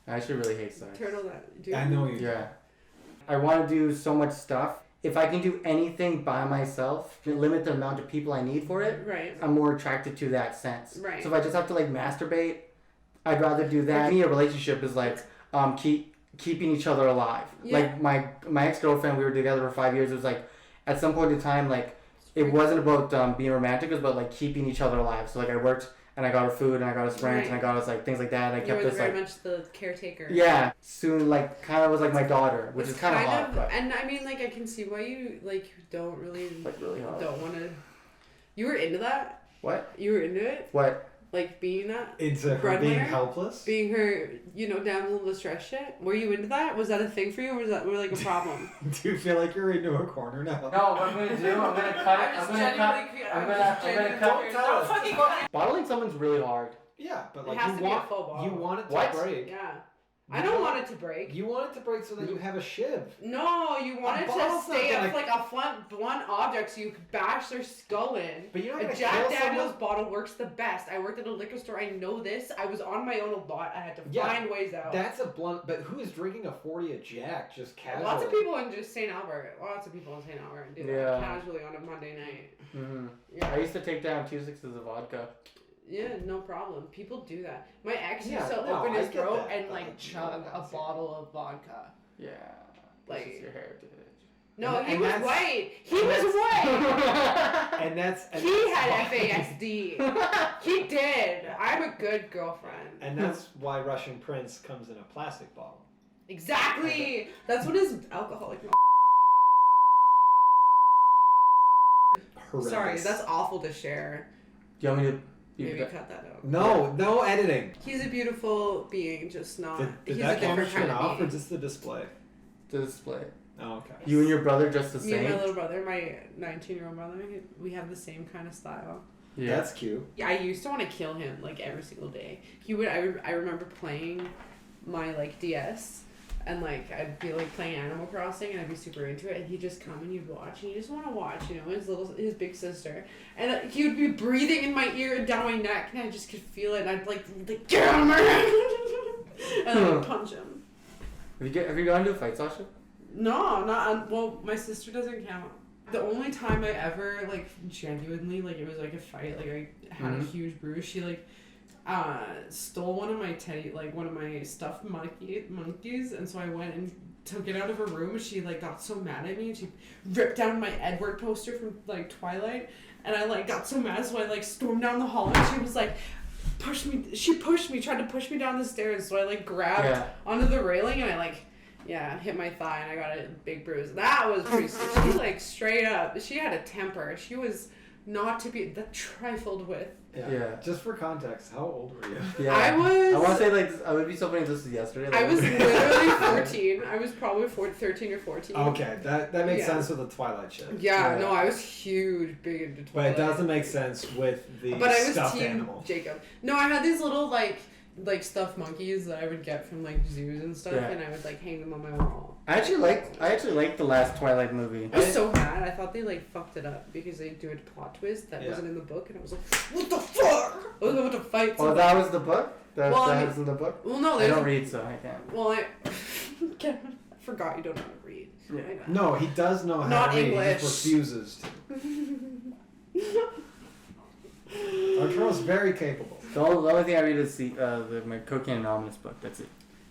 I actually really hate sex. Turtle that. Dude. I know you. Yeah. I want to do so much stuff. If I can do anything by myself, limit the amount of people I need for it, right. I'm more attracted to that sense. Right. So if I just have to like masturbate, I'd rather do that. For me, a relationship is like keeping each other alive. Yeah. Like my ex-girlfriend, we were together for 5 years. It was like at some point in time, like it wasn't about being romantic. It was about like keeping each other alive. So like I worked and I got her food and I got us rent and I got us like things like that. And I kept this very like much the caretaker. Yeah. Soon like kind of was like my daughter, which is kind of hot. But and I mean like I can see why you like don't really like really hot. Don't want to. You were into that? What? You were into it? What? Like being that? Into her being helpless? Being her, down a little distress shit? Were you into that? Was that a thing for you or was that like a problem? Do you feel like you're into a corner now? No, what I'm going to do, I'm going to cut it. I'm going to cut. Don't fucking cut. Bottling someone's really hard. Yeah, but like it has to be a full bottle. You want it to What? break. Yeah. I don't want it to break. You want it to break so that you have a shiv. No, you want it to stay up like a blunt object so you can bash their skull in. But you're not a gonna Jack kill Daniels someone? bottle works the best. I worked at a liquor store. I know this. I was on my own a lot. I had to find ways out. That's a blunt. But who is drinking a 40 of Jack just casually? Lots of people in just St. Albert. Lots of people in St. Albert do that casually on a Monday night. Mm-hmm. Yeah. I used to take down 2 sixes of vodka. Yeah, no problem. People do that. My ex used to open his throat and like chug a bottle of vodka. Yeah. Like this is your heritage. No, he was white. He was white. And that's he had FASD. He did. I'm a good girlfriend. And that's why Russian Prince comes in a plastic bottle. Exactly. That's what his alcoholic. Horrendous. Sorry, that's awful to share. Do you want me to? Maybe cut that out. No editing. He's a beautiful being, just not. Did he's that a camera different turn kind of off being. or just the display? The display. Oh, okay. You and your brother just the same? Me and my little brother, my 19-year-old brother, we have the same kind of style. Yeah. That's cute. Yeah, I used to want to kill him like every single day. He would. I remember playing my like DS. And, like, I'd be, like, playing Animal Crossing, and I'd be super into it, and he'd just come and he'd watch, and you just want to watch, his big sister. And he would be breathing in my ear and down my neck, and I just could feel it, and I'd, like get out of my head! And I'd punch him. Have you gone to a fight, Sausha? No, not, well, my sister doesn't count. The only time I ever, like, genuinely, like, it was, like, a fight, like, I had a huge bruise, she, like, stole one of my stuffed monkeys, and so I went and took it out of her room, and she like got so mad at me, and she ripped down my Edward poster from like Twilight, and I like got so mad, so I like stormed down the hall, and she was like tried to push me down the stairs, so I like grabbed onto the railing, and I like hit my thigh, and I got a big bruise. That was pretty she like straight up, she had a temper. She was not to be trifled with. Yeah. Just for context, how old were you? Yeah. I want to say like I would be so funny if this was yesterday. Like, I was literally 14. I was probably 13 or 14. Okay, that makes sense with the Twilight shit. Yeah, no, I was huge, big into Twilight. But it doesn't make sense with the stuffed animal. Jacob. No, I had these little like stuffed monkeys that I would get from like zoos and stuff, and I would like hang them on my wall. I actually liked the last Twilight movie. I was so mad. I thought they like fucked it up because they do a plot twist that wasn't in the book, and I was like, what the fuck? I was about to fight. Oh, that was the book? That was in the book? Well, no, I don't read, so I can't. Well, I forgot you don't know how to read. Yeah. No, he does know how to read. English. He just refuses to. Arturo's very capable. The only thing I read is my Cocaine Anonymous book. That's it.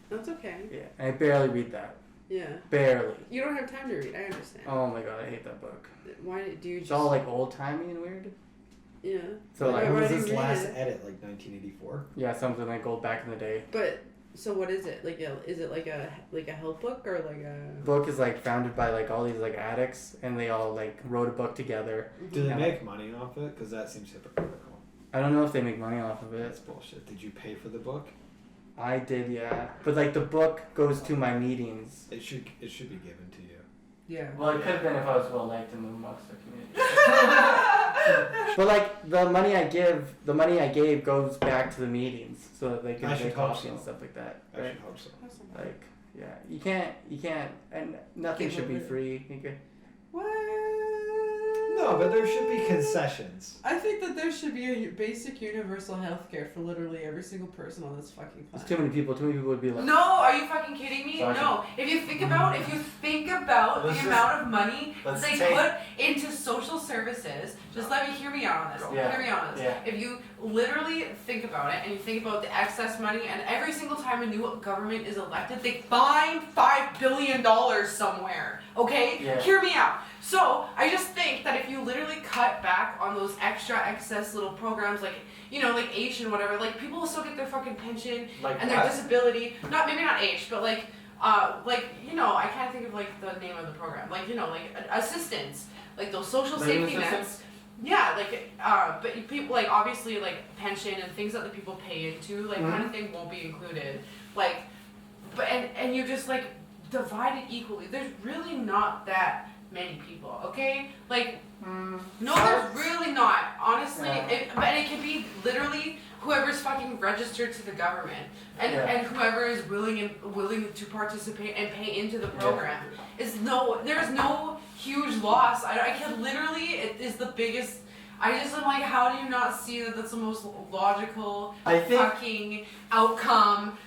That's okay. Yeah, I barely read that. Yeah. Barely. You don't have time to read. I understand. Oh my god, I hate that book. Why do you? It's all like old timey and weird. Yeah. So like, when was his last edit? Like 1984. Yeah, something like old back in the day. But so what is it? Like, is it like a health book or like a? Book is like founded by like all these like addicts, and they all like wrote a book together. Do they make money off it? Because that seems hypocritical. I don't know if they make money off of it. That's bullshit. Did you pay for the book? I did, yeah. But like the book goes to my meetings. It should be given to you. Yeah. Well, it could have been if I was well liked in the amongst the community. But like the money I gave goes back to the meetings, so that they can make coffee and stuff like that. Right? I should hope so. Like, yeah, you can't, and nothing should be free. You could. What? No, but there should be concessions. I think that there should be a basic universal health care for literally every single person on this fucking planet. It's too many people. Too many people would be like. No, are you fucking kidding me? Sausha. No. If you think about the amount of money that they put into social services, just hear me out on this. Yeah. Hear me out on this. Yeah. If you literally think about it and you think about the excess money, and every single time a new government is elected, they find $5 billion somewhere. Okay? Yeah. Hear me out. So I just think that if you literally cut back on those extra excess little programs like AISH and whatever, like people will still get their fucking pension and their disability. Maybe not AISH, but I can't think of like the name of the program. Assistance, like those social safety nets. Yeah, but people obviously pension and things that the people pay into kind of thing won't be included. And you just divide it equally. There's really not that many people, okay? No, there's really not. Honestly, but it could be literally whoever's fucking registered to the government and whoever is willing to participate and pay into the program. There's no huge loss. I can literally, it is the biggest. I just am like, how do you not see that that's the most logical fucking outcome?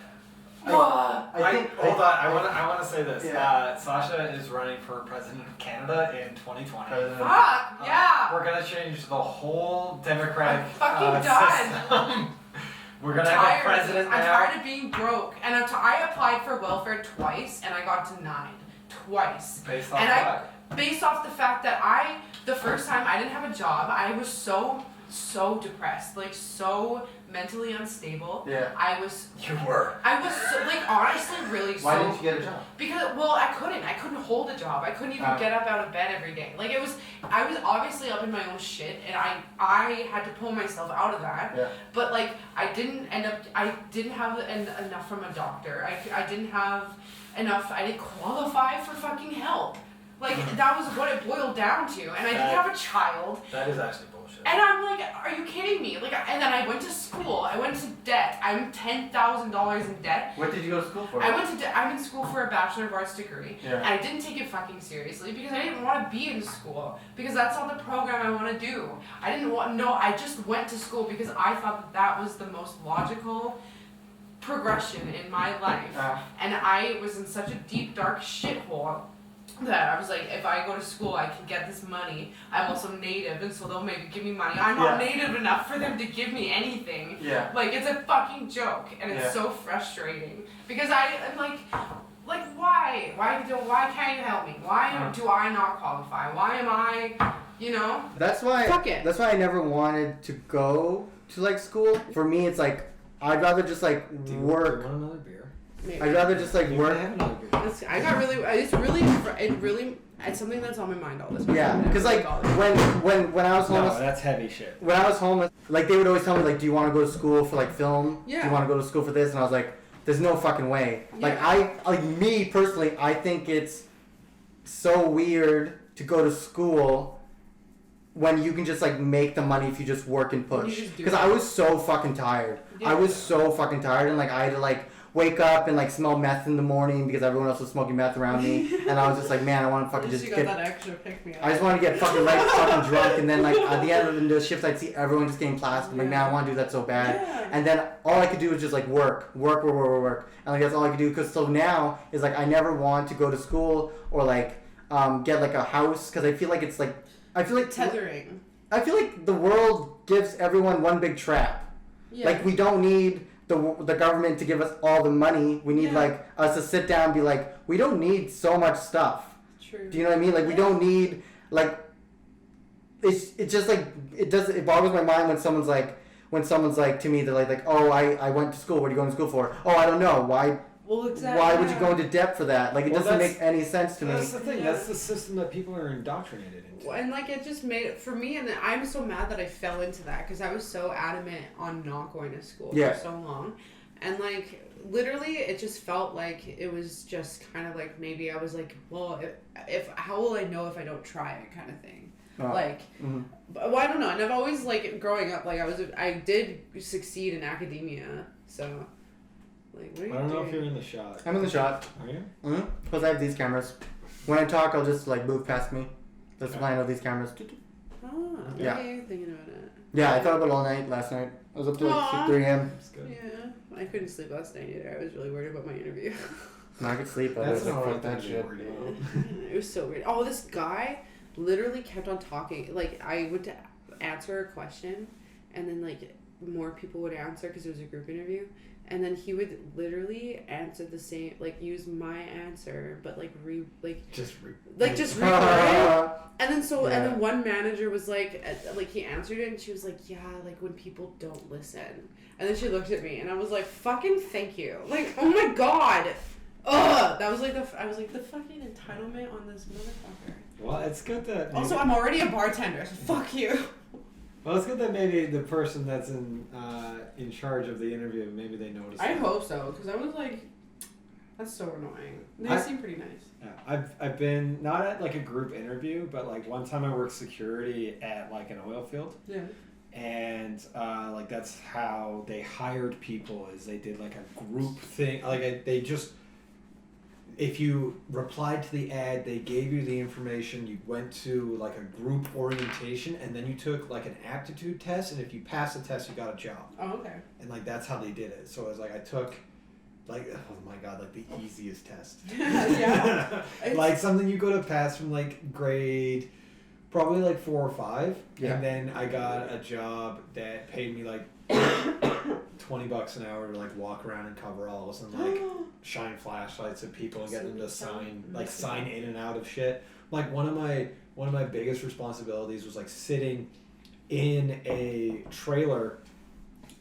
I think. Hold on. I want to say this. Yeah. Sausha is running for president of Canada in 2020. Fuck yeah! We're gonna change the whole democratic done. system. We're gonna have a president now. I'm tired of being broke, and I applied for welfare twice, and I got denied twice. Based off what? Based off the fact that the first time I didn't have a job, I was so depressed, so mentally unstable. Yeah. You were. I was honestly really Why didn't you get a job? Because I couldn't hold a job. I couldn't even get up out of bed every day. I was obviously up in my own shit, and I had to pull myself out of that. Yeah. But I didn't have enough from a doctor. I didn't have enough. I didn't qualify for fucking help. That was what it boiled down to. And I didn't have a child. That is actually bullshit. And I'm like, are you kidding me? And then I went to school. I went to debt. I'm $10,000 in debt. What did you go to school for? I'm in school for a Bachelor of Arts degree. Yeah. And I didn't take it fucking seriously because I didn't want to be in school. Because that's not the program I want to do. I just went to school because I thought that was the most logical progression in my life. And I was in such a deep, dark shithole that I was like, if I go to school, I can get this money. I'm also Native, and so they'll maybe give me money. I'm not Native enough for them to give me anything. Yeah. It's a fucking joke, and it's so frustrating because I'm like, why? Why can't you help me? Why do I not qualify? Why am I, That's why. Fuck it. That's why I never wanted to go to school. For me, it's I'd rather just Do you work. want another beer? Maybe. I'd rather just You work. can have another beer. It's something that's on my mind all this time. Yeah, because when I was homeless, No, that's heavy shit. when I was homeless, they would always tell me do you want to go to school for film? Yeah. Do you want to go to school for this? And I was like, there's no fucking way. Yeah. Me personally, I think it's so weird to go to school when you can just make the money if you just work and push. Because I was so fucking tired. Yeah. I was so fucking tired, and I had to wake up and smell meth in the morning because everyone else was smoking meth around me, and I was just man, I want to fucking just got get. that extra pick me up. I just want to get fucking fucking drunk, and then at the end of the shift, I'd see everyone just getting plastered. I'm like, man, I want to do that so bad. Yeah. And then all I could do was just work, and that's all I could do. Because so now is I never want to go to school or get a house because I feel it's I feel tethering. I feel the world gives everyone one big trap. Yeah. We don't need the government to give us all the money. We need us to sit down and be we don't need so much stuff. True. Do you know what I mean? We don't need it's just it boggles my mind when someone's to me they're oh I went to school. What are you going to school for? Oh, I don't know. Why? Well, exactly. Why would you go into debt for that? It doesn't make any sense to me. That's the thing. That's the system that people are indoctrinated into. And it just made it for me, and I'm so mad that I fell into that because I was so adamant on not going to school for so long, and literally it just felt it was just kind of maybe I was well, if how will I know if I don't try it kind of thing. Well, I don't know, and I've always growing up I did succeed in academia, so. What are you I don't know doing? if you're in the shot. I'm in the shot. Are you? Because I have these cameras. When I talk, I'll just move past me. That's why I know these cameras. Oh, Yeah. you're thinking about it. Yeah, I thought about it all night last night. I was up to like 3 a.m. That's good. Yeah, I couldn't sleep last night either. I was really worried about my interview. No, I could sleep, but I That's was like, not fuck that shit. It was so weird. Oh, this guy literally kept on talking. Like, I would answer a question, and then, like, more people would answer because it was a group interview. And then he would literally answer the same, like, use my answer, but, like, just record it. And then and then one manager was like, he answered it, and she was like, yeah, like, when people don't listen. And then she looked at me, and I was like, fucking thank you. Like, oh my god. Ugh! That was like I was like, the fucking entitlement on this motherfucker. Well, it's good that... Also, I'm already a bartender, so fuck you. Well, it's good that maybe the person that's in charge of the interview, maybe they noticed. I hope so, because I was like, that's so annoying. They seem pretty nice. Yeah, I've been, not at like a group interview, but like one time I worked security at like an oil field. Yeah. And like that's how they hired people, is they did like a group thing. Like they just... If you replied to the ad, they gave you the information, you went to like a group orientation, and then you took like an aptitude test, and if you passed the test, you got a job. Oh, okay. And like that's how they did it. So it was like I took like, oh my god, like the easiest test. Yeah. Like something you could have passed from like grade probably like 4 or 5. Yeah. And then I got a job that paid me like $20 an hour to like walk around in coveralls and like shine flashlights at people and get them to sign in and out of shit. Like one of my biggest responsibilities was like sitting in a trailer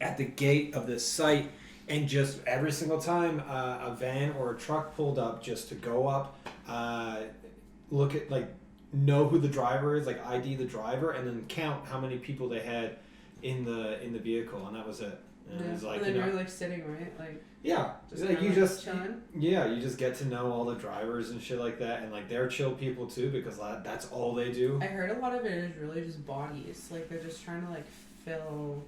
at the gate of this site, and just every single time a van or a truck pulled up, just to go up, look at like know who the driver is, like ID the driver, and then count how many people they had in the vehicle, and that was it. And it was like, and then you're like sitting, right? Like, yeah, just like you like just chilling. Yeah, you just get to know all the drivers and shit like that, and like they're chill people too, because that's all they do. I heard a lot of it is really just bodies, like they're just trying to like fill.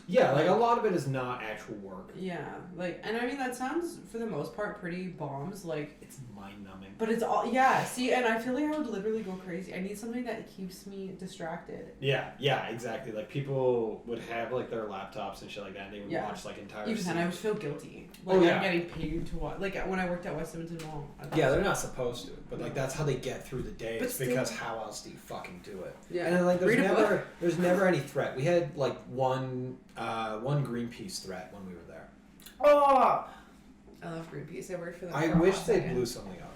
Yeah, like a lot of it is not actual work. Yeah, like, and I mean that sounds for the most part pretty bombs, like it's mind numbing. But it's all see, and I feel like I would literally go crazy. I need something that keeps me distracted. Yeah, exactly. Like people would have like their laptops and shit like that, and they would watch like entire. Even then, I would feel guilty. Like I'm getting paid to watch. Like when I worked at West Edmonton Mall. Yeah, they're not supposed to, but like that's how they get through the day. It's because how else do you fucking do it? Yeah. And then, like there's never any threat. We had like one Greenpeace threat when we were there. Oh, I love Greenpeace. I worked for them. I wish they blew something up.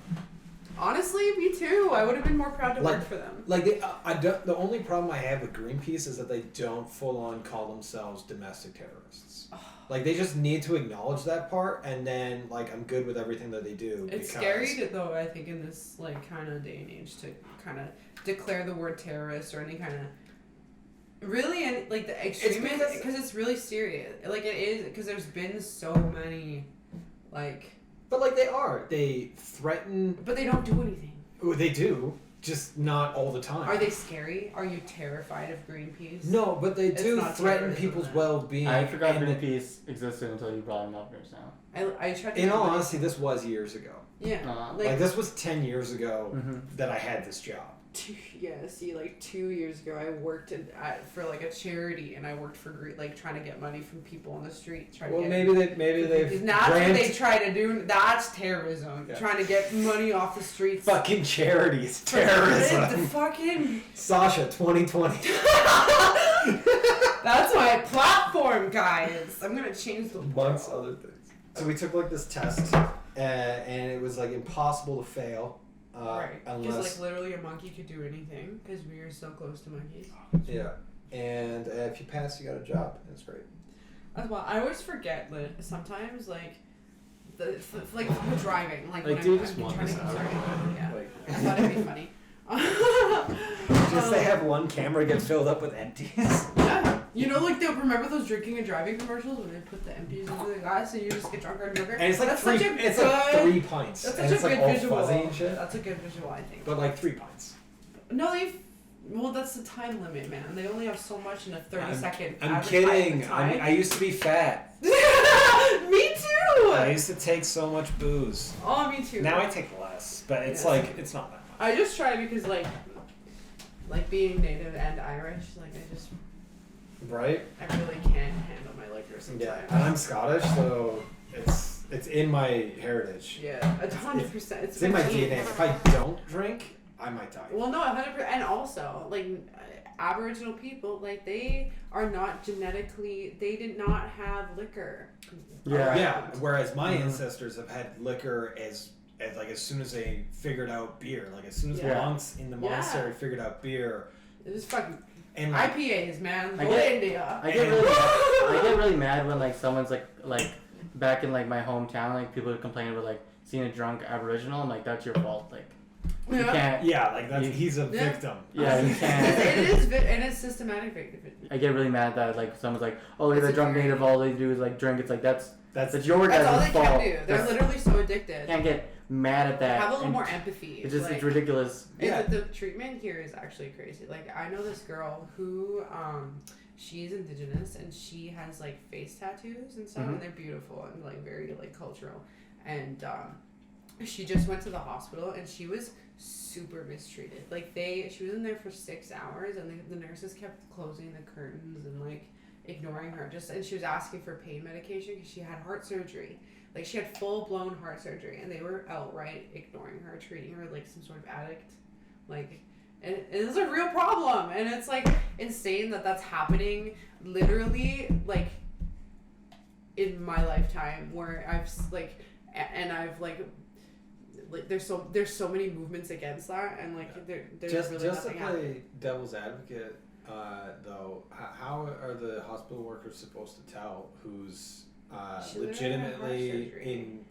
Honestly, me too. I would have been more proud to work for them. Like the only problem I have with Greenpeace is that they don't full on call themselves domestic terrorists. Like they just need to acknowledge that part, and then like I'm good with everything that they do. It's scary though, I think, in this like kind of day and age to kind of declare the word terrorist or any kind of really and like the extremist, because it's really serious. Like it is, because there's been so many like. But like they threaten. But they don't do anything. Oh, they do, just not all the time. Are they scary? Are you terrified of Greenpeace? No, but they do threaten people's well-being. I forgot Greenpeace existed until you brought them up just now. I tried to. In all honesty, this was years ago. Yeah. Like this was 10 years ago that I had this job. Like 2 years ago, I worked for like a charity, and I worked for like trying to get money from people on the street. Maybe they've. That's what they try to do. That's terrorism. Yeah. Trying to get money off the streets. Fucking charities, terrorism. The fucking Sausha 2020. That's my platform, guys. I'm gonna change the amongst other things. So we took like this test, and it was like impossible to fail. Right, because like literally a monkey could do anything because we are so close to monkeys. Yeah, and if you pass, you got a job. That's great. As well, I always forget that sometimes like the driving, like when dude, I'm just trying to sorry. Yeah, Like, I thought it'd be funny. Just they have one camera get filled up with empties. Yeah. You know, like, remember those drinking and driving commercials when they put the empties into the glass and you just get drunker and drunker? And it's like that's like 3 pints. That's and such it's a like good all visual. fuzzy and shit. That's a good visual, I think. But like 3 pints. No, well, that's the time limit, man. They only have so much in a 30-second. I'm kidding. I used to be fat. Me too. I used to take so much booze. Oh, me too. Now I take less, but it's like it's not that much. I just try because like Like being Native and Irish, like Right? I really can't handle my liquor sometimes. Yeah, and I'm Scottish, so it's in my heritage. Yeah, 100%. It's in my DNA. If I don't drink, I might die. Well, no, 100%. And also, like, Aboriginal people, like, they are not genetically, they did not have liquor. Yeah. Yeah. Whereas my ancestors have had liquor as soon as they figured out beer, like as soon as monks in the monastery figured out beer. It was fucking and like, IPAs, man. I Go get- India. I get really mad when like someone's like back in like my hometown, like people complain about like seeing a drunk Aboriginal. I'm like, that's your fault. Like you can't. Yeah, like that's he's a victim. Yeah, you can't. And it's systematic victim. I get really mad that like someone's like, oh, they're the drunk native. All they do is like drink. It's like that's your That's all guys' they fault. can do. They're literally so addicted. Can't get mad at that. Have a little and more empathy. It's just like, it's ridiculous. The treatment here is actually crazy. Like I know this girl who she's indigenous and she has like face tattoos and stuff and they're beautiful and like very like cultural. And she just went to the hospital and she was super mistreated. Like she was in there for 6 hours and the nurses kept closing the curtains and like ignoring her. And she was asking for pain medication because she had heart surgery. Like she had full-blown heart surgery and they were outright ignoring her, treating her like some sort of addict. Like, and it's a real problem. And it's like insane that that's happening literally like in my lifetime where I've like, and I've like there's so many movements against that and like there's just really to nothing play happening. devil's advocate, though, how are the hospital workers supposed to tell who's legitimately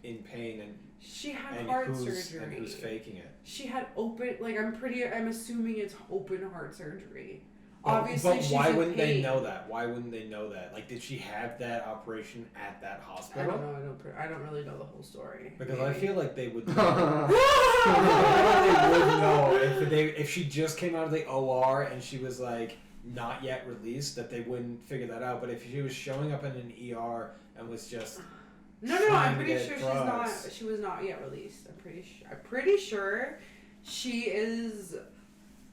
in pain and she had heart who's, surgery and who's faking it? She had open, like I'm assuming it's open heart surgery. Obviously, but she's why in wouldn't pain. they know that? Why wouldn't they know that? Like, did she have that operation at that I hospital? don't know. I don't really know the whole story. Because Maybe. I feel like they would know. I feel like they would know if she just came out of the OR and she was like not yet released, that they wouldn't figure that out. But if she was showing up in an ER and was just No, I'm pretty get sure drugs. she was not yet released. I'm pretty sure she is.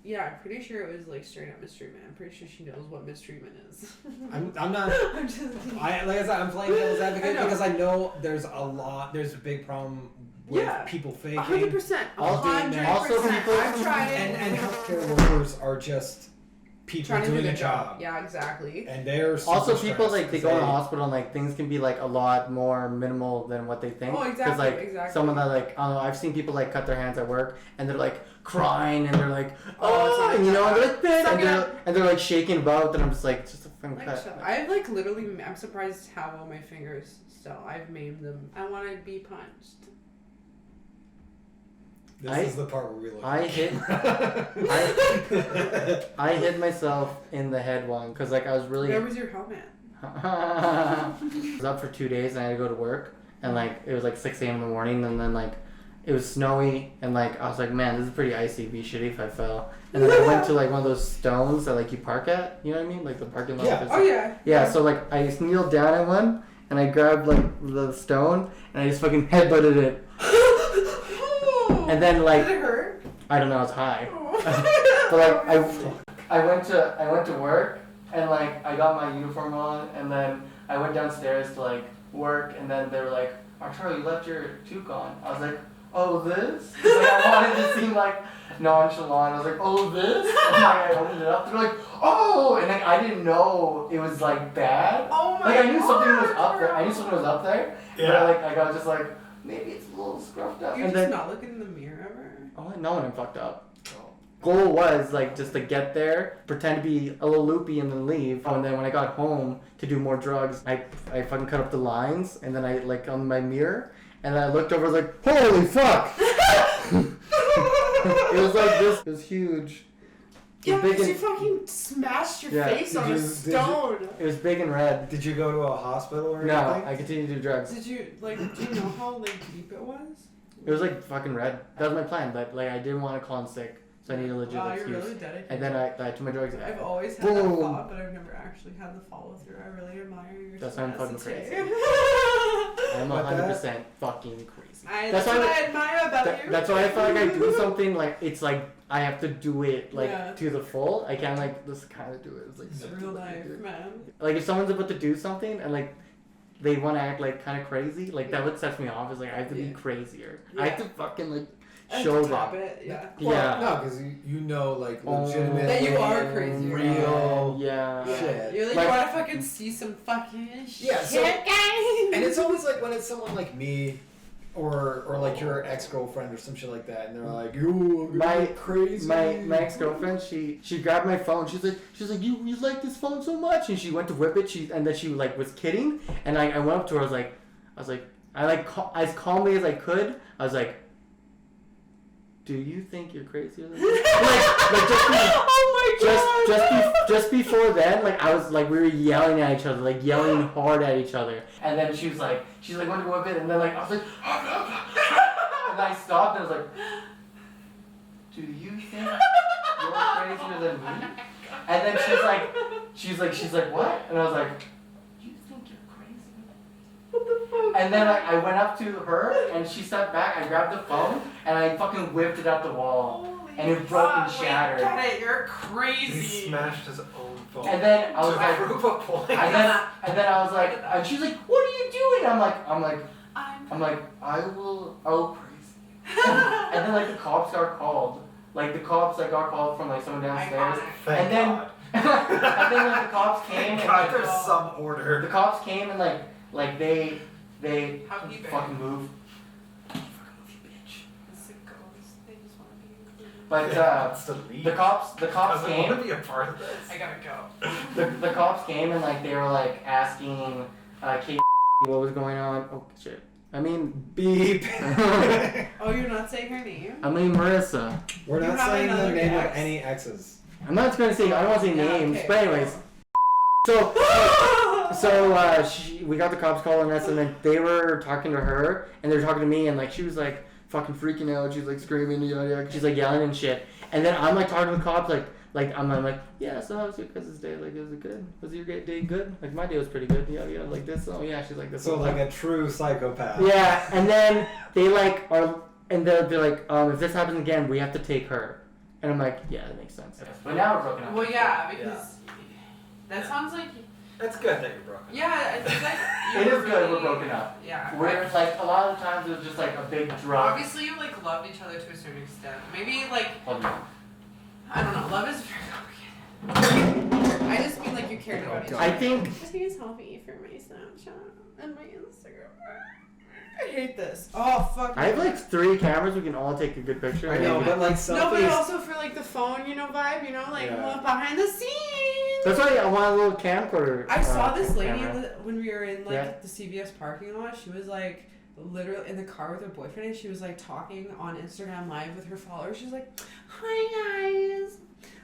Yeah, I'm pretty sure it was like straight up mistreatment. I'm pretty sure she knows what mistreatment is. I'm not. I'm just. Like I said, I'm playing devil's advocate because I know there's a big problem with people faking. 100%. Also, people I've tried it. And healthcare workers are just people trying to doing do a their job. Yeah, exactly. And they're Also, super people stressed like they 'cause go in the hospital and like things can be like a lot more minimal than what they think. Oh, exactly, like exactly. someone that like I don't know, I've seen people like cut their hands at work and they're like crying and they're like it's oh, not and you know, and they're like "Babe," Suck it up. and they're like shaking about and I'm just like just a fucking Like, cut. shut up. I've like literally. I'm surprised how well my fingers still. I've maimed them. I want to be punched. This is the part where we look. I hit myself in the head one because like I was really. Where was your helmet? I was up for 2 days and I had to go to work and like it was like 6 a.m. in the morning and then like it was snowy and like I was like, man, this is pretty icy. It'd be shitty if I fell. And then I went to like one of those stones that like you park at. You know what I mean? Like the parking lot. Yeah. Oh yeah. Yeah. So like I just kneeled down at one and I grabbed like the stone and I just fucking headbutted it. And then like Did it hurt? I don't know, it's high. But like I went to work and like I got my uniform on and then I went downstairs to like work and then they were like, Arturo, you left your toque on. I was like, oh this? 'Cause, like, I wanted to seem like nonchalant. I was like, oh this? And like, I opened it up. They're like, oh, and like I didn't know it was like bad. Oh my Like I knew God, something was up there. I knew something was up there. Yeah. But like I was just like, maybe it's a little scruffed up. You're and just then not looking in the mirror ever. oh no, and I'm fucked up. Goal was like just to get there, pretend to be a little loopy and then leave. And then when I got home to do more drugs, I fucking cut up the lines and then I like on my mirror and then I looked over like, holy fuck! It was like this. It was huge. It Yeah, was big because you and, fucking smashed your Yeah. face on a Did you- stone. it was big and red. Did you go to a hospital or No, anything? I continued to do drugs. Did you like? Do you know how like deep it was? It was like fucking red. That was my plan, but like I didn't want to call in sick. So I need a legit Wow, excuse. you're really dedicated. And then I to my drugs. I've always had that thought, but I've never actually had the follow through. I really admire your That's why I'm fucking tenacity. crazy. I'm But 100% fucking crazy. That's what I admire about you. That's why I feel like I do something like it's like I have to do it like Yeah. to the full. I can't like just kind of do it. It's like It's real life, man. Like if someone's about to do something and like they want to act like kind of crazy, like that what sets me off is like I have to be crazier. I have to fucking like show top them. it, yeah. Well, Yeah. no, because you know, like, legitimate. That you are crazy. Real. Yeah. Shit. You're like, Like- you want to fucking see some fucking Yeah, so- shit, guys. And it's always like when it's someone like me, or like your ex-girlfriend or some shit like that, and they're like, "Yo, I'm gonna be crazy." My ex-girlfriend, she grabbed my phone. She's like, you like this phone so much, and she went to whip it. And then she like was kidding, and I went up to her. I was like, as calmly as I could. I was like, do you think you're crazier than me? Oh my god! Just before then, like I was like we were yelling at each other, like yelling hard at each other, and then she's like went to whip it, and then like I was like, and I stopped, and I was like, do you think you're crazier than me? And then she's like what? And I was like, you think you're crazy? What the fuck? And then I went up to her, and she stepped back. I grabbed the phone, and I fucking whipped it out the wall. And it broke and shattered. Get it, you're He crazy. smashed his own phone. And then I was to like, prove a point. and then I was like, and she's like, what are you doing? I'm like, I'll praise you. And then like the cops got called. Like the cops got called from like someone downstairs. Thank And then God. and then like the cops came and God, like, there's some order. the cops came and like they How'd he been? fucking moved. But But the cops doesn't came. want to be a part of this. I gotta go. The cops came and like they were like asking Kate what was going on. Oh shit. I mean Beep. Oh, you're not saying her name? Marissa. We're You not have saying the another name of ex? any exes. I'm not gonna say I don't want to say Yeah, names, okay. but anyways. We got the cops calling us, and then they were talking to her, and they were talking to me, and like she was like fucking freaking out. She's like screaming, yada. She's like yelling and shit. And then I'm like talking to the cops, like I'm like, yeah. So how was your guys' day? Like, was it good? Was your day good? Like my day was pretty good. Yeah, like this. Oh yeah, she's like this. So like a true psychopath. Yeah, and then they like are, and they're like, if this happens again, we have to take her. And I'm like, yeah, that makes sense. But now we're broken up. Well, yeah, because that sounds like. It's good that you're broken. Yeah, it's like. It you is good really- we're broken up. Yeah. Where like a lot of times it was just like a big drop. Obviously, you like loved each other to a certain extent. Maybe like Love you. I don't know. Love is very complicated. I just mean like you cared about each other. I think Take a selfie for my Snapchat and my Instagram. I hate this. Oh fuck. I have like 3 cameras. We can all take a good picture. I know, Maybe. but like No, but selfies. also for like the phone, vibe, like Yeah. behind the scenes. That's why I want a little camcorder. I saw this lady camera. when we were in like Yeah. the CVS parking lot. She was like literally in the car with her boyfriend, and she was like talking on Instagram Live with her followers. She's like, "Hi guys,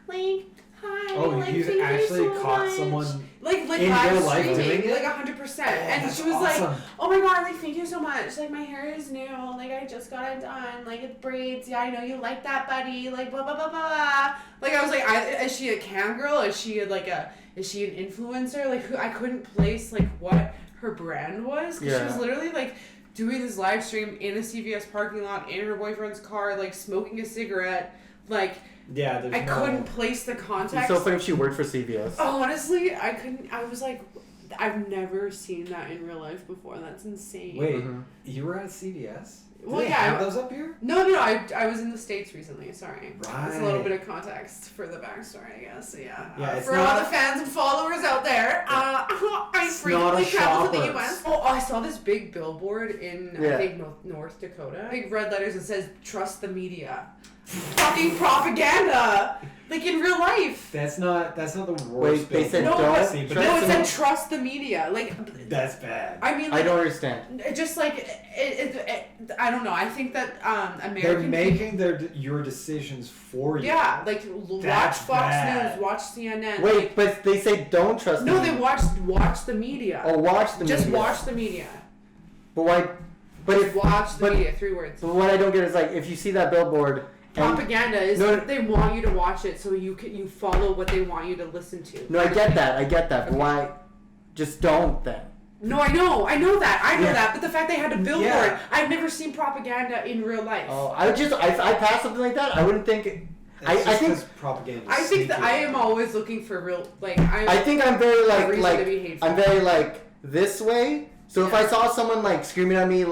like hi." Oh, like, you thank actually so caught much." someone like in live real life streaming, doing it? like 100%. And That's she was like, awesome. "Oh my god, like thank you so much. Like my hair is new. Like I just got it done. Like it braids. Yeah, I know you like that, buddy. Like blah blah blah blah." Like I was like, is she a cam girl? Is she an influencer? Like who? I couldn't place like what her brand was, because she was Yeah. literally like doing this live stream in a CVS parking lot in her boyfriend's car, like smoking a cigarette. Like Yeah, there's I no... couldn't place the context. It's so funny if she worked for CVS. Honestly, I couldn't. I was like, I've never seen that in real life before. That's insane. Wait, Mhm. you were at CVS? Do Well, they yeah, have I- those up here? No, I was in the States recently. Sorry. That's a little Right. bit of context for the backstory, I guess. So yeah. Yeah, it's for not- all the fans and followers out there, I It's frequently not a travel to the shoppers. U.S. Oh, I saw this big billboard in Yeah. I think North Dakota. Big red letters that says "Trust the media." Fucking propaganda, like in real life. That's not the worst. Wait, they said No, don't. but- see, but No, that's it said "Trust the media." Like that's bad. I mean, I like, don't understand. just like I don't know. I think that They're American making your decisions for you. yeah, like watch That's Fox bad. News, watch CNN. Wait, like, but they say don't trust. no, the they media. watch the media. Oh, watch the Just media. watch the media. But why? But Just if watch the but- media. 3 words. but what I don't get is like if you see that billboard Propaganda is they want you to watch it so you follow what they want you to listen to. No, I get that. But why? Just don't then. No, I know that. But the fact they had a billboard, I've never seen propaganda in real life. Oh, I pass something like that. I wouldn't think. I think propaganda. I think that I am always looking for real. I think I'm very I'm very this way. So if I saw someone screaming at me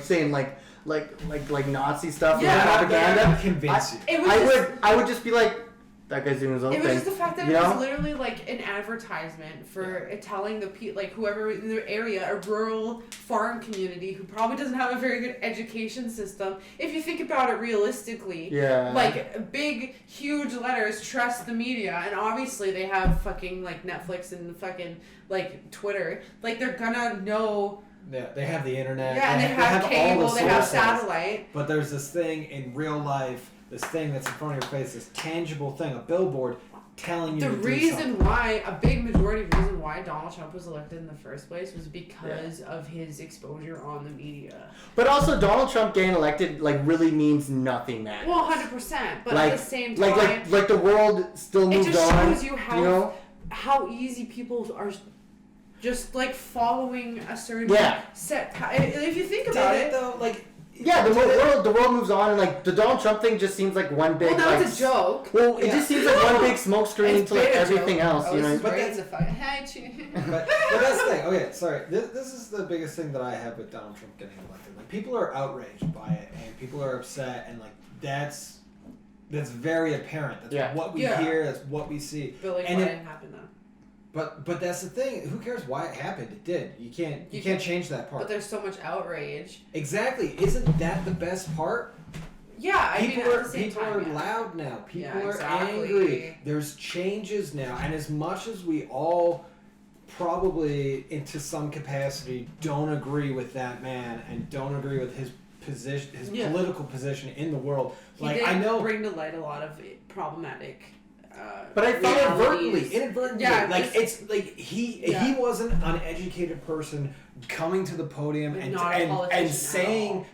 saying like Nazi stuff or propaganda, I'm convinced I would just be like, that guy's doing his own thing. It was just the fact that it was literally an advertisement for telling the whoever in the area, a rural farm community who probably doesn't have a very good education system. If you think about it realistically, big, huge letters, trust the media, and obviously they have fucking Netflix and fucking Twitter. They're gonna know. Yeah, they have the internet. Yeah, and they have cable, they have satellite. But there's this thing in real life. This thing that's in front of your face, this tangible thing, a billboard telling you a big majority reason why Donald Trump was elected in the first place was because of his exposure on the media. But also, Donald Trump getting elected really means nothing, man. Well, 100%. But at the same time, the world still moves on. It just shows you how easy people are. Just following a certain set. If you think about it, though, the world moves on, and the Donald Trump thing just seems like one big. Well, now it's a joke. Well, it just seems like one big smokescreen to everything else, you know. But that's the thing. Okay, sorry. This is the biggest thing that I have with Donald Trump getting elected. People are outraged by it, and people are upset, and that's very apparent. That's what we hear. That's what we see. But why didn't happen though? But that's the thing. Who cares why it happened? It did. You can't change that part. But there's so much outrage. Exactly. Isn't that the best part? Yeah, people are loud now. People are angry. There's changes now, and as much as we all probably, into some capacity, don't agree with that man and don't agree with his position, his political position in the world, I know bring to light a lot of problematic. But I found inadvertently. Yeah, he wasn't an uneducated person coming to the podium and saying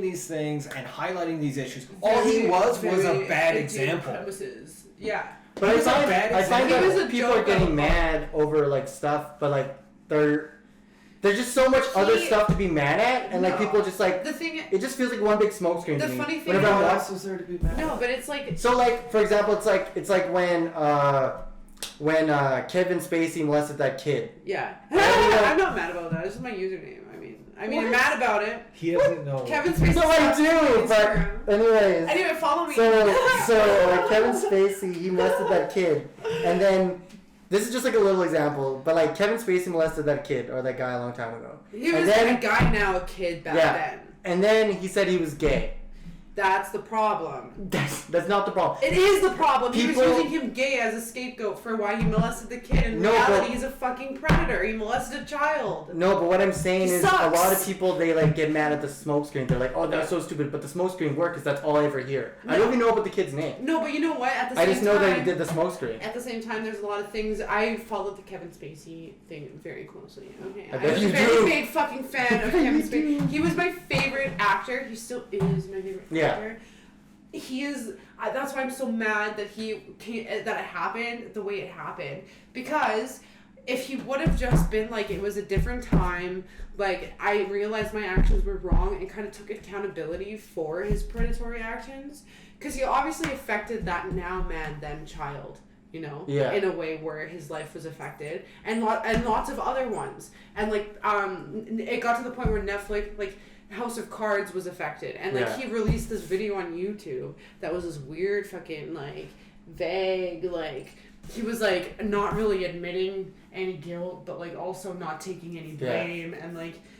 these things and highlighting these issues. All he was a bad example. Premises. Yeah. But I find that people are getting mad over stuff, but there's just so much other stuff to be mad at, and people just the thing. It just feels like one big smokescreen. The to me. funny thing. What else was there to be mad? No, but it's So for example, it's like when Kevin Spacey molested that kid. Yeah. I'm not mad about that. It's just my username. I'm mad about it. He doesn't know. Kevin Spacey. No, I do. But anyways. Anyway, follow me. So Kevin Spacey, he molested that kid, and then. This is just a little example, but Kevin Spacey molested that kid or that guy a long time ago. He was a guy now, a kid back then. And then he said he was gay. That's the problem. That's not the problem. It is the problem. He was using him gay as a scapegoat for why he molested the kid. In reality, he's a fucking predator. He molested a child. No, but what I'm saying is a lot of people, they get mad at the smokescreen. They're like, oh, that's so stupid. But the smokescreen worked because that's all I ever hear. No. I don't even know about the kid's name. No, but you know what? At the same time, I just know that he did the smokescreen. At the same time, there's a lot of things. I followed the Kevin Spacey thing very closely. Okay, I was a very big fucking fan of Kevin Spacey. He was my favorite actor. He still is my favorite actor. He is. That's why I'm so mad that that it happened the way it happened. Because if he would have just been it was a different time, I realized my actions were wrong and kind of took accountability for his predatory actions. Because he obviously affected that now man, then child. In a way where his life was affected, and lots of other ones, and it got to the point where Netflix, House of Cards was affected, and he released this video on YouTube that was this weird fucking vague, he was not really admitting any guilt, but also not taking any blame, and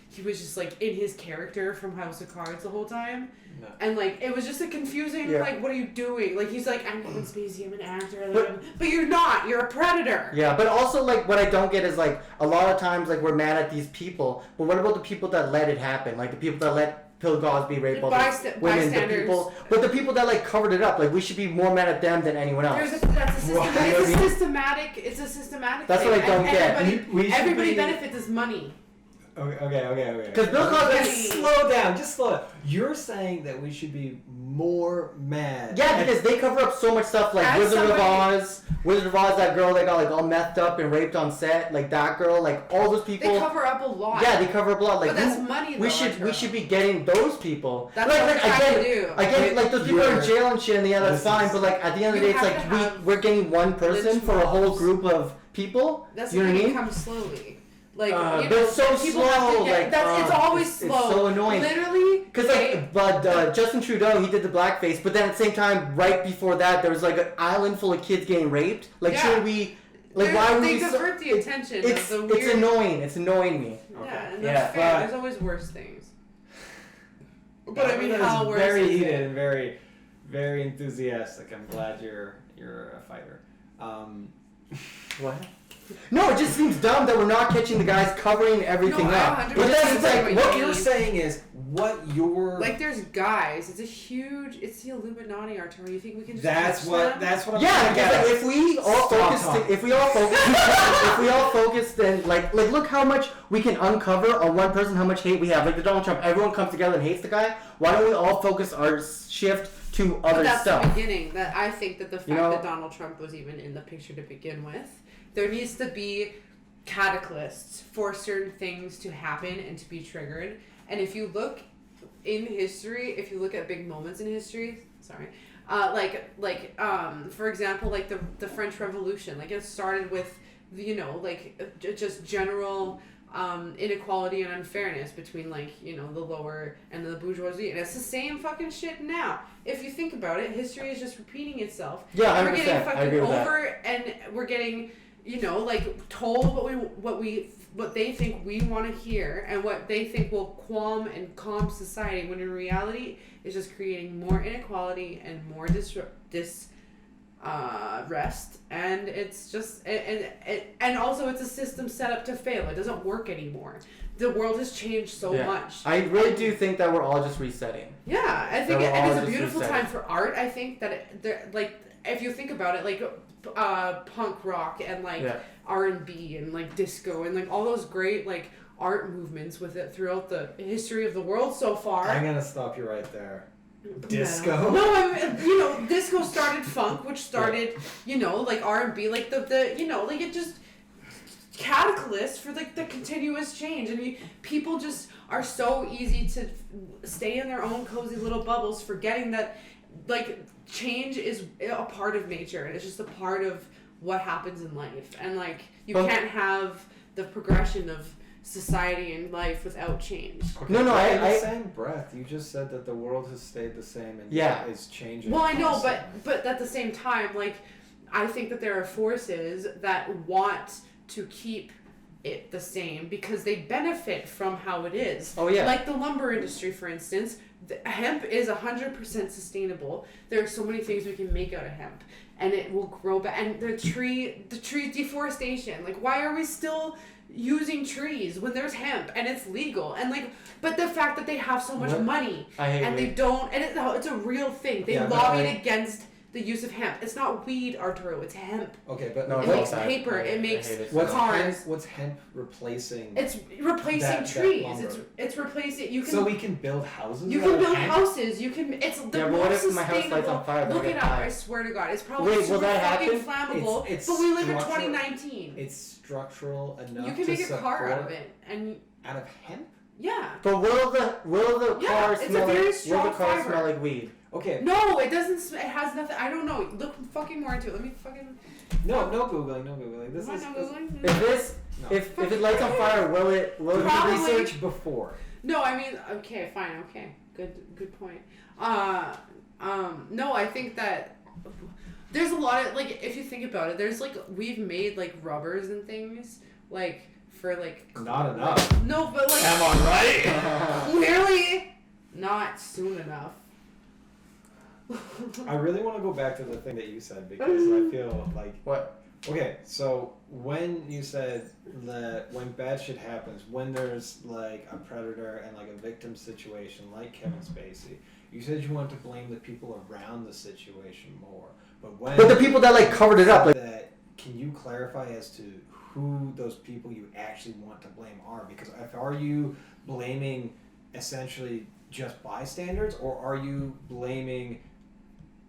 he was just in his character from House of Cards the whole time. No. And it was just a confusing what are you doing? He's I'm Kevin Spacey, I'm an actor, but you're not. You're a predator. Yeah, but also what I don't get is a lot of times we're mad at these people, but what about the people that let it happen? The people that let Bill Cosby rape all the women, the people that covered it up. We should be more mad at them than anyone else. It's a systematic. It's a systematic. That's thing. What I don't get. Everybody benefits is money. Okay. Because Bill Cosby. Slow down. Just slow down. You're saying that we should be more mad. Yeah, because they cover up so much stuff, like As Wizard somebody- of Oz, that girl that got like all methed up and raped on set, like that girl, like all those people. They cover up a lot. Yeah, they cover up a lot. Like but that's money. we though, should Arturo. be getting those people. That's like, what we're trying to do. I get it. Like those people are in jail and shit, and yeah, that's This fine. is- But like at the end of the You day, it's have to like have we're getting one person lynch for a whole mobs. group of people. That's You know what I going mean? to come slowly. Like, But you know, it's so people have to slow. get, Like that's, it's always it's slow. so annoying. Literally. Because like, but Justin Trudeau, he did the blackface, but then at the same time, right before that, there was like an island full of kids getting raped. Like, Yeah. should we? Like, why would they we? divert the attention It's of the weird. it's annoying. It's annoying me. Yeah, and Yeah, that's fair. but- There's always worse things. But I mean, That how was worse very is heated it? and very, very enthusiastic. I'm glad you're a fighter. What? No, it just seems dumb that we're not catching the guys covering everything No, I up. 100% It doesn't see like what What you you're mean. saying is what you're. Like, there's guys. It's a huge. It's the Illuminati, Arturo. You think we can just That's touch what. them? That's what I'm Yeah, trying to because get like, at. if we all Stop focus, talking. if we all focus, if we all focus, then like look how much we can uncover on one person, how much hate we have. Like the Donald Trump, everyone comes together and hates the guy. Why don't we all focus our shift to But other that's stuff? the beginning. That I think that the fact know? that Donald Trump was even in the picture to begin with, there needs to be catalysts for certain things to happen and to be triggered. And if you look in history, if you look at big moments in history, for example, like the French Revolution, like it started with, you know, like just general inequality and unfairness between, like, you know, the lower and the bourgeoisie, and it's the same fucking shit now. If you think about it, history is just repeating itself. Yeah, 100%. We're getting I fucking agree with that. over, and we're getting, you know, like told what they think we want to hear, and what they think will calm society, when in reality it's just creating more inequality and more rest, and it's just and also it's a system set up to fail. It doesn't work anymore. The world has changed so much. I really do think that we're all just resetting. Yeah, I think That we're it all is a just beautiful resetting. time for art. I think that like, if you think about it, like punk rock and like Yeah. R&B and like disco and like all those great like art movements with it throughout the history of the world so far. I'm gonna stop you right there. Disco. No, I mean, you know, disco started funk, which started, you know, like R&B, like the you know, like it just catalyst for like the continuous change. And people just are so easy to stay in their own cozy little bubbles, forgetting that like change is a part of nature, and it's just a part of what happens in life. And like you can't have the progression of society and life without change. Okay, No, but in I- the same breath, you just said that the world has stayed the same and Yeah. it's changing. Well, I know, constantly. but at the same time, like, I think that there are forces that want to keep it the same because they benefit from how it is. Oh yeah. Like the lumber industry, for instance, hemp is 100% sustainable. There are so many things we can make out of hemp, and it will grow back. And the tree deforestation. Like, why are we still using trees when there's hemp and it's legal? And like, but the fact that they have so much What? money I hate and they weed. don't, and it's a real thing. They Yeah, but lobbied like- against the use of hemp. It's not weed, Arturo. It's hemp. Okay, but No, It it's makes all bad. paper. I It makes hate it. what's cars. hemp replacing? It's replacing That trees. lumber. It's replacing. You can. So we can build houses. You out can of build hemp? houses. You can. It's the Yeah, but most what if my sustainable. house lights on fire, then Look I it get up. high? I swear to God, it's probably Wait, will super that fucking happen? flammable. It's but we live in structural. 2019. It's structural enough. You can to make a car out of support- it, and Out of hemp? yeah. But will the Yeah, car it's a smell very like? Will strong the car fiber. smell like weed? Okay. No, it doesn't. It has nothing. I don't know. Look fucking more into it. Let me fucking. No googling. No googling. This Am I is not googling? If this, No. if it lights on fire, will it? Did you Probably. research before? No, I mean, okay, fine, okay, good point. No, I think that there's a lot of, like, if you think about it, there's like, we've made like rubbers and things like for like. Not enough. No, but like. Am I right? Clearly, not soon enough. I really want to go back to the thing that you said because I feel like. What? Okay, so when you said that when bad shit happens, when there's like a predator and like a victim situation like Kevin Spacey, you said you want to blame the people around the situation more. But when But the people that like covered it up, like that, can you clarify as to who those people you actually want to blame are. Because are you blaming essentially just bystanders, or are you blaming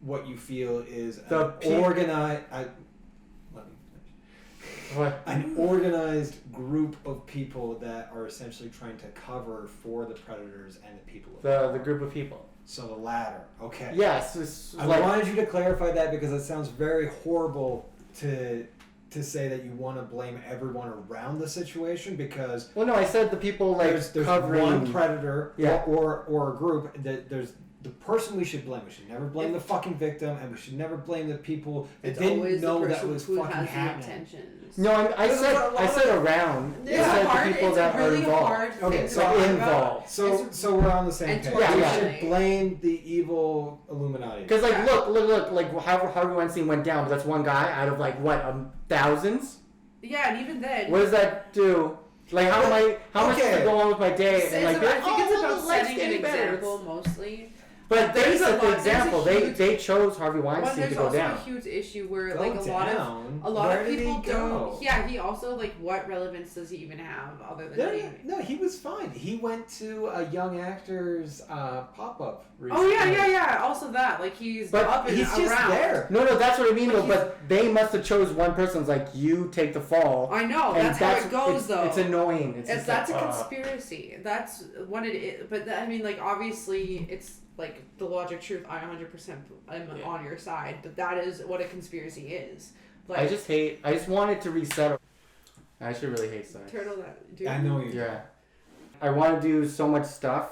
what you feel is organized? What? An organized group of people that are essentially trying to cover for the predators and the people. The group of people. So the latter. Okay. Yes. I wanted you to clarify that because it sounds very horrible to say that you want to blame everyone around the situation, because well, no, I said the people like there's covering one predator yeah. or a group that there's the person we should blame. We should never blame the fucking victim, and we should never blame the people that didn't know that was fucking happening. No, I said around. It's I said hard, the people it's that a really are involved. hard Okay, thing so to talk involved. about. So we're on the same page. Yeah, We yeah. should blame the evil Illuminati. Because like look, like how Harvey Weinstein went down, but that's one guy out of like what thousands. Yeah, and even then. What does that do? Like how much does it go on with my day? And like, I think it's about life's setting an getting better. example mostly. But they There's a set the lot- example. there's a huge- They chose Harvey Well, Weinstein there's to go also down. a huge issue where Go like a lot Where of did people he go? don't. Yeah, he also like what relevance does he even have other than being? No, he was fine. He went to a young actor's pop-up Oh recently. yeah. Also that like he's But up and He's just around. there. No, that's what I mean But though. But they must have chose one person. It's like you take the fall. I know and that's how it goes it's, though. It's annoying. It's It's, just that's like, a conspiracy. That's what it is. But I mean, like obviously, it's like the logic truth. I 100% am on your side. But that is what a conspiracy is. Like, I just wanted to reset. I actually really hate sex. turtle that. Dude. I know you. Yeah. I want to do so much stuff